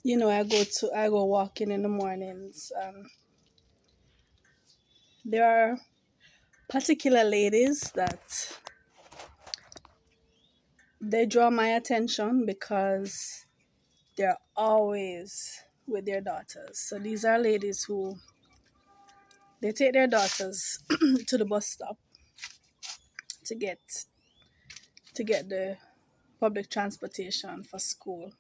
I go walking in the mornings. There are particular ladies that they draw my attention because they're always with their daughters. So these are ladies who they take their daughters to the bus stop to get the public transportation for school.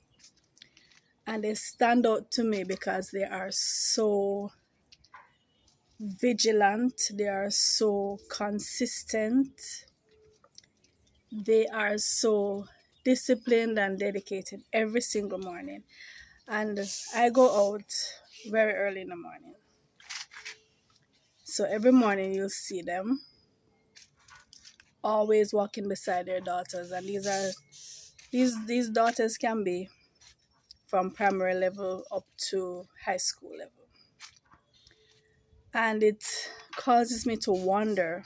And they stand out to me because they are so vigilant, they are so consistent, they are so disciplined and dedicated every single morning. And I go out very early in the morning. So every morning you'll see them always walking beside their daughters. And these daughters can be from primary level up to high school level. And it causes me to wonder,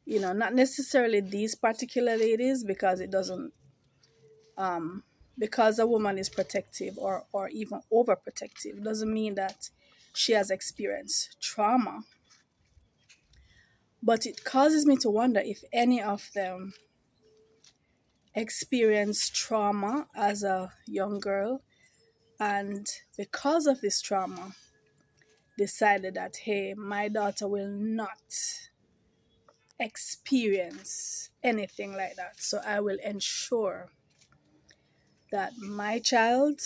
not necessarily these particular ladies, because it doesn't because a woman is protective or even overprotective doesn't mean that she has experienced trauma. But it causes me to wonder if any of them experienced trauma as a young girl, and because of this trauma decided that, hey, my daughter will not experience anything like that, so I will ensure that my child,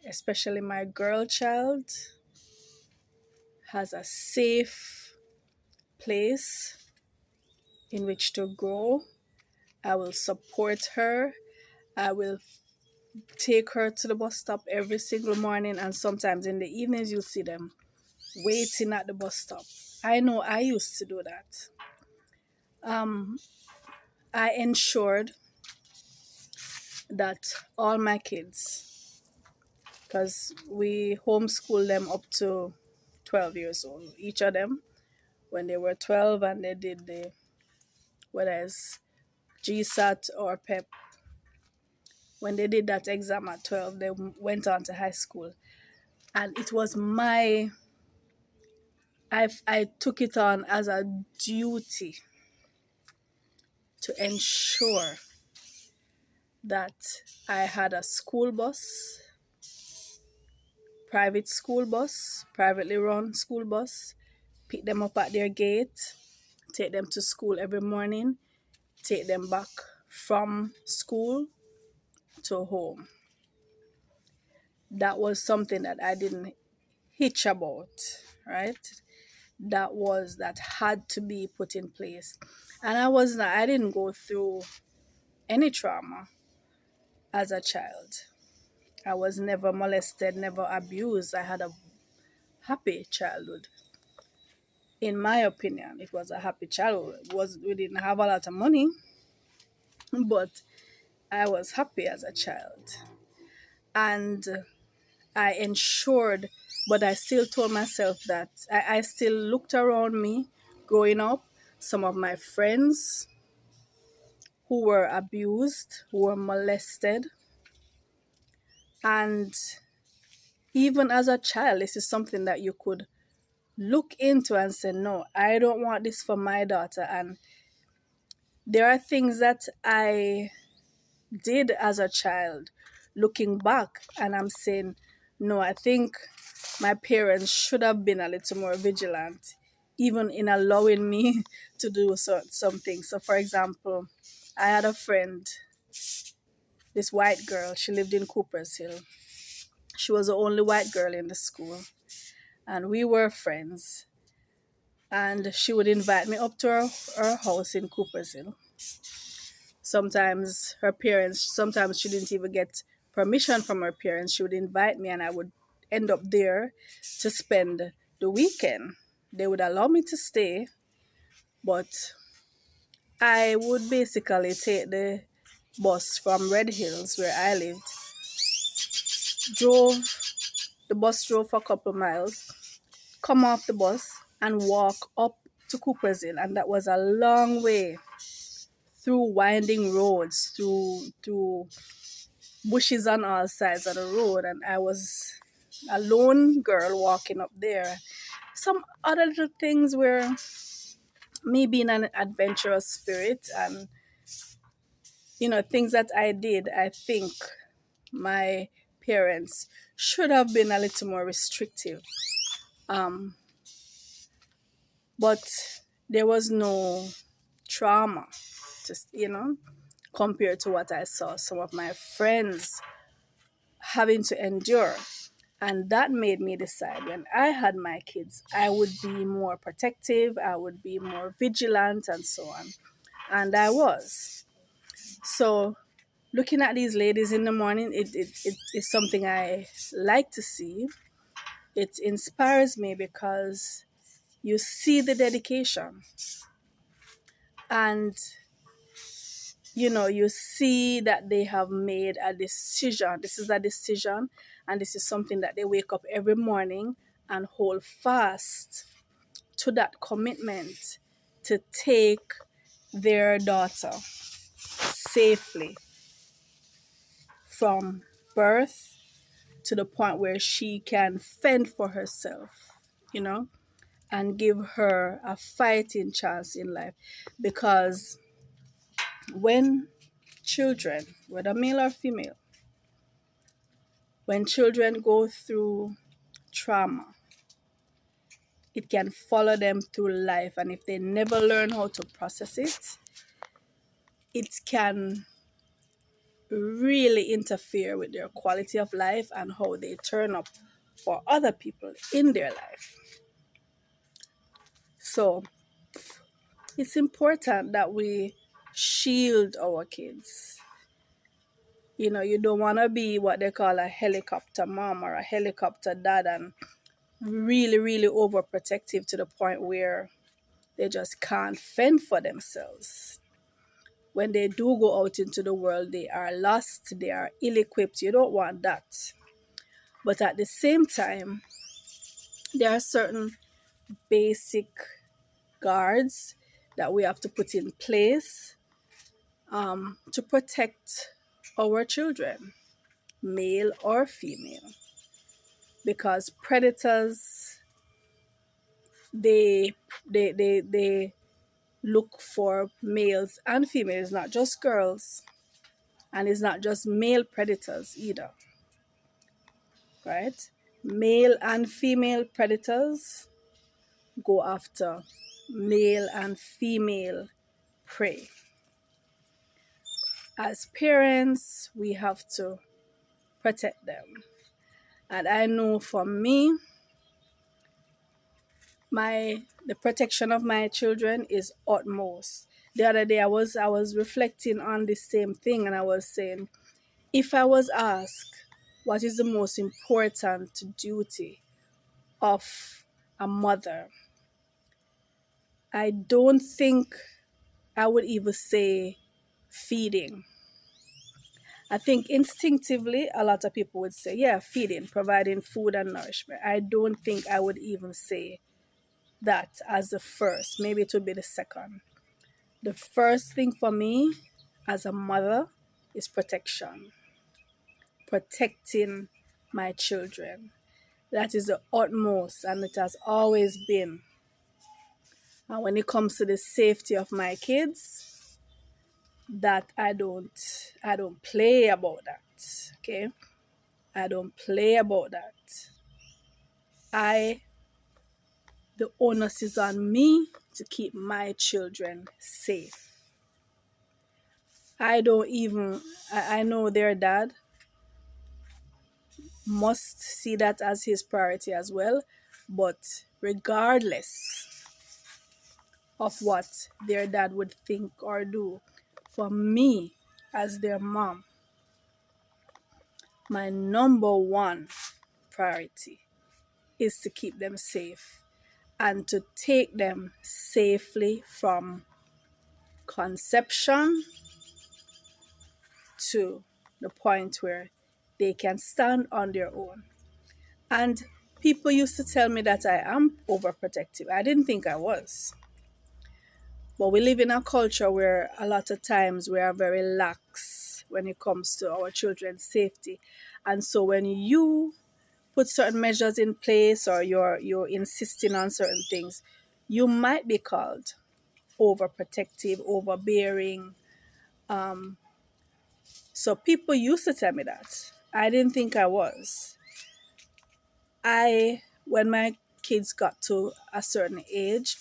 especially my girl child, has a safe place in which to grow. I will support her. I will take her to the bus stop every single morning, and sometimes in the evenings you'll see them waiting at the bus stop. I know I used to do that. I ensured that all my kids, because we homeschool them up to 12 years old, each of them, when they were 12 and they did whether it's GSAT or PEP, when they did that exam at 12, they went on to high school. And it was I took it on as a duty to ensure that I had a school bus, private school bus, privately run school bus, pick them up at their gate, take them to school every morning, take them back from school to home. That was something that I didn't hitch about, right? That had to be put in place. And I didn't go through any trauma as a child. I was never molested, never abused. I had a happy childhood. In my opinion, it was a happy childhood. We didn't have a lot of money, but I was happy as a child. And I ensured, but I still told myself that I still looked around me growing up. Some of my friends who were abused, who were molested. And even as a child, this is something that you could look into and say, no, I don't want this for my daughter. And there are things that I did as a child looking back, and I'm saying, no, I think my parents should have been a little more vigilant, even in allowing me to do something. So, for example, I had a friend, this white girl, she lived in Cooper's Hill. She was the only white girl in the school, and we were friends. And she would invite me up to her house in Cooper's Hill. Sometimes she didn't even get permission from her parents. She would invite me, and I would end up there to spend the weekend. They would allow me to stay, but I would basically take the bus from Red Hills, where I lived, drove the bus drove for a couple of miles, come off the bus, and walk up to Cooper's Hill. And that was a long way through winding roads, through bushes on all sides of the road, and I was a lone girl walking up there. Some other little things were me being an adventurous spirit, and things that I did, I think my parents should have been a little more restrictive. Um, but there was no trauma, just compared to what I saw some of my friends having to endure. And that made me decide when I had my kids, I would be more protective, I would be more vigilant, and so on. And I was. So, looking at these ladies in the morning, it is something I like to see. It inspires me because you see the dedication, and you see that they have made a decision. This is a decision, and this is something that they wake up every morning and hold fast to that commitment to take their daughter safely from birth to the point where she can fend for herself, you know, and give her a fighting chance in life. Because when children, whether male or female, when children go through trauma, it can follow them through life. And if they never learn how to process it, it can really interfere with their quality of life and how they turn up for other people in their life. So it's important that we shield our kids. You don't want to be what they call a helicopter mom or a helicopter dad and really, really overprotective to the point where they just can't fend for themselves. When they do go out into the world, they are lost, they are ill equipped. You don't want that. But at the same time, there are certain basic guards that we have to put in place to protect our children, male or female. Because predators, they look for males and females, not just girls, and it's not just male predators either, right? Male and female predators go after male and female prey. As parents, we have to protect them. And I know for me, the protection of my children is utmost. The other day I was reflecting on the same thing, and I was saying, if I was asked what is the most important duty of a mother, I don't think I would even say feeding. I think instinctively a lot of people would say, yeah, feeding, providing food and nourishment. I don't think I would even say that as the first. Maybe it would be the second. The first thing for me as a mother is protection. Protecting my children. That is the utmost, and it has always been. And when it comes to the safety of my kids, that I don't play about that. Okay? I don't play about that. The onus is on me to keep my children safe. I know their dad must see that as his priority as well, but regardless of what their dad would think or do, for me as their mom, my number one priority is to keep them safe and to take them safely from conception to the point where they can stand on their own. And people used to tell me that I am overprotective. I didn't think I was. But we live in a culture where a lot of times we are very lax when it comes to our children's safety. And so when you put certain measures in place, or you're insisting on certain things, you might be called overprotective, overbearing. So people used to tell me that. I didn't think I was. When my kids got to a certain age,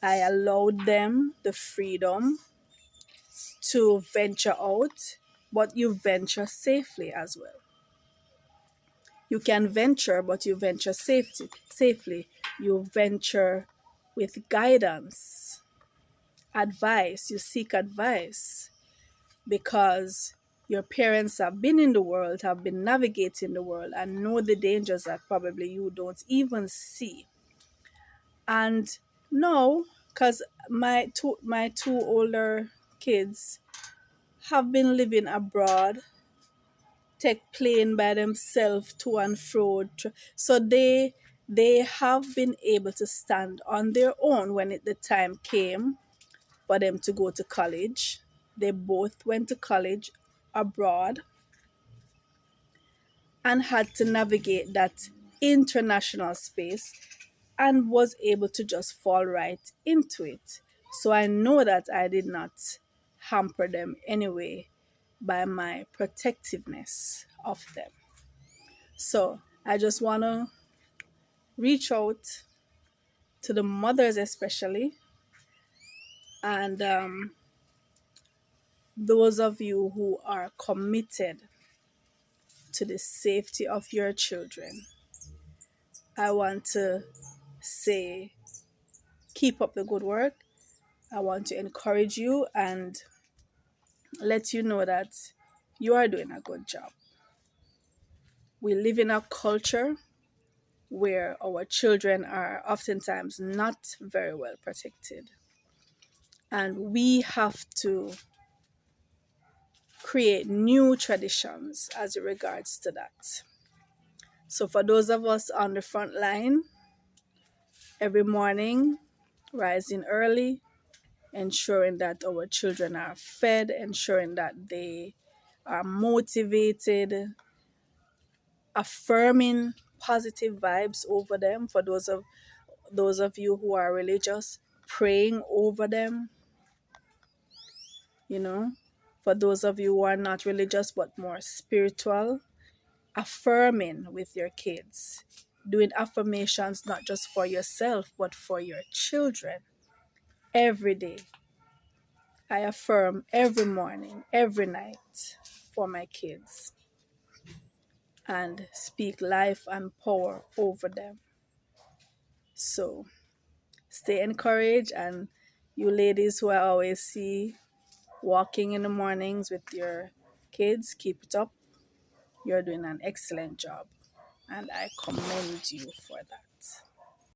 I allowed them the freedom to venture out, but you venture safely as well. You can venture, but you venture safely. You venture with guidance, advice. You seek advice because your parents have been in the world, have been navigating the world, and know the dangers that probably you don't even see. And no, because my two older kids have been living abroad, take plane by themselves to and fro. So they have been able to stand on their own when the time came for them to go to college. They both went to college abroad and had to navigate that international space and was able to just fall right into it. So I know that I did not hamper them anyway by my protectiveness of them. So I just want to reach out to the mothers, especially, and those of you who are committed to the safety of your children. I want to say, keep up the good work. I want to encourage you and let you know that you are doing a good job. We live in a culture where our children are oftentimes not very well protected. And we have to create new traditions as it regards to that. So for those of us on the front line, every morning, rising early, ensuring that our children are fed, ensuring that they are motivated, affirming positive vibes over them. For those of you who are religious, praying over them, you know. For those of you who are not religious but more spiritual, affirming with your kids, doing affirmations not just for yourself but for your children every day. I affirm every morning, every night for my kids and speak life and power over them. So stay encouraged, and you ladies who I always see walking in the mornings with your kids, keep it up. You're doing an excellent job, and I commend you for that.